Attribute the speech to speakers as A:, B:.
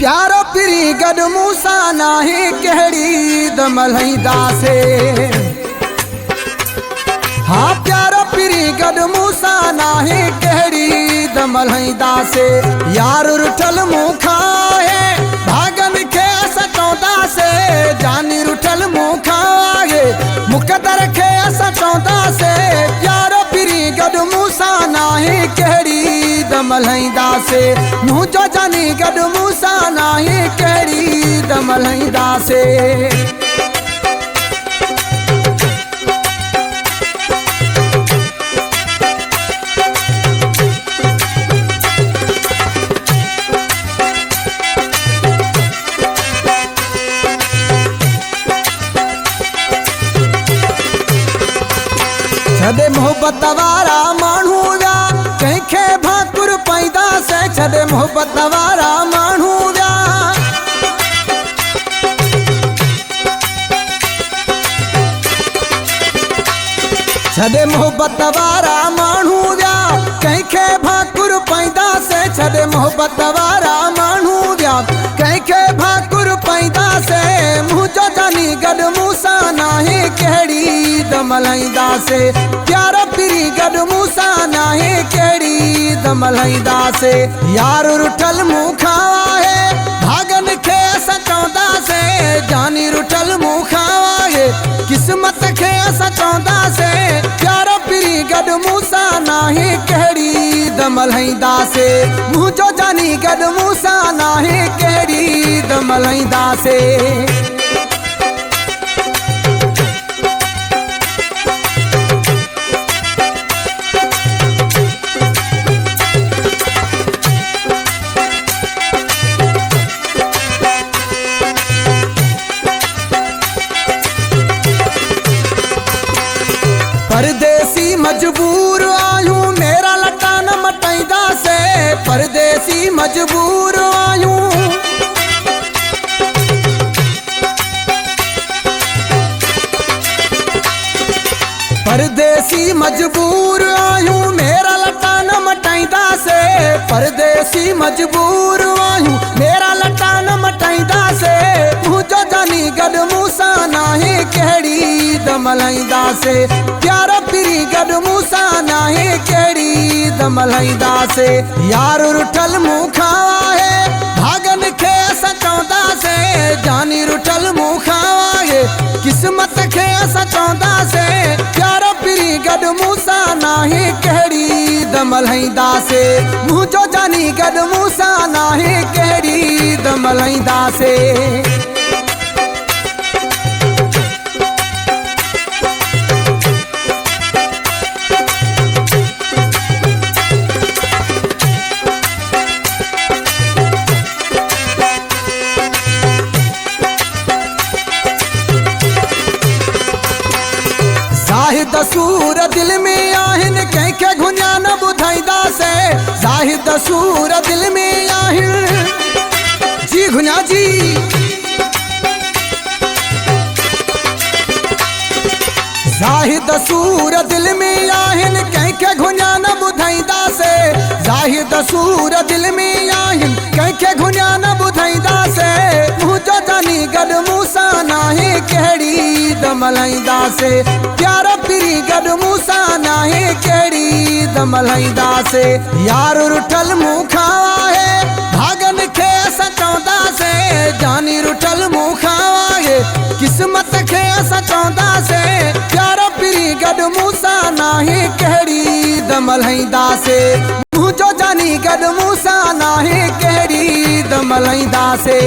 A: प्यारो पिरी गड मूसा नाही कहड़ी दमलैदा से। हाँ प्यारो पिरी गड मूसा नाही कहड़ी दमलैदा से। यार रुठल मुँह खाए भागन के सचौदा से। जानी रुठल मुँह खाए मुकदर के सचौदा से। प्यारो पिरी गड मूसा नाही कहड़ी दमलैदा से। मुँह जो जानी गड मूसा नाही कहड़ी दमलैदा से। छदे मोहब्बत वारा मानू व्या कंखे भाकुर पैदा से। छदे मोहब्बत वारा मानू व्या छदे मोहब्बत वारा मानू व्या कंखे भाकुर पैदा से। छदे मोहब्बत वारा मानू व्या कंखे भाकुर पैदा से। मुझो जानी गड मूसा नाही कहड़ी दमलैदा से। प्यारो पिरी गड मूसा नाही कहड़ी दमलैदा से। यार रुठल मुँह खावा है भागन के सचौदा से। जानी रुठल मुँह खावा है किस्मत के सचौदा से। प्यारो पिरी गड मूसा नाही कहड़ी दमलैदा से। मुँह जो जानी गड मूसा नाही कहड़ी दमलैदा से। परदेसी मजबूर आयूं मेरा लटा न मटैदा से। परदेसी मजबूर आयूं परदेसी मजबूर आयूं मेरा लटा न मटैदा से। परदेसी मजबूर आयूं मेरा लटा न मटैदा से। मुझो जानी गड मूसा नाही कहड़ी दमलैदा से। प्यारो पिरी गड मूसा नाही कहड़ी दमलैदा से। यार रुठल मुँह खावा है भागन के सचौदा से। जानी रुठल मुँह खावा है किस्मत के सचौदा से। प्यारो पिरी गड मूसा नाही कहड़ी दमलैदा से। मुँह जो जानी गड मूसा नाही कहड़ी दमलैदा से। जाहिद सूर दिल में आहिन कंखे घुन्या न बुधाईदा से। जाहिद सूर दिल में आहिन जी घुन्या जी। जाहिद सूर दिल में आहिन कंखे घुन्या न बुधाईदा से। जाहिद सूर दिल में आहिन कंखे घुन्या न बुधाईदा से। मुझो जानी गड मूसा नाही कहड़ी दमलैदा से। प्यारो पिरी गड मूसा नाही कहड़ी दमलैदा से। यार रुठल मुँह खावा है भागन के सचौदा से। जानी रुठल मुँह खावा है किस्मत के सचौदा से। प्यारो पिरी गड मूसा नाही कहड़ी दमलैदा से। मुँह जो जानी गड मूसा नाही कहड़ी दमलैदा से।